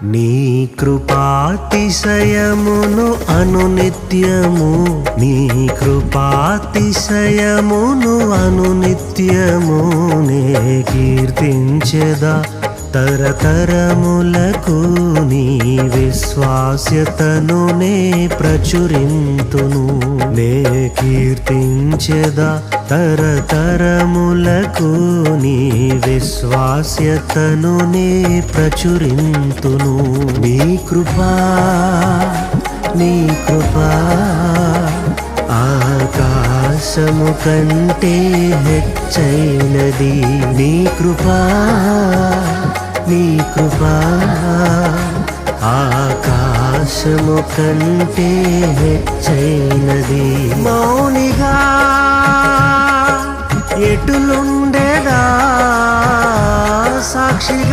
నీ కృపాతిశయమును అనునిత్యము, నీ కృపాతిశయమును అనునిత్యము నే కీర్తించెదా. తరతరములకు నీ విశ్వాస్యతను నే ప్రచురింతును, నే కీర్తించెదా. తరతరములకు నీ విశ్వాస్యతను నే ప్రచురింతును. నీ కృపా, నీ కృపా ఆకాశము కంటే హెచ్చైనది. నీ కృపా, నీ కృపా ఆకాశము కంటే హెచ్చైనది. మౌనిగా ఎటులుండెదా, సాక్షిగా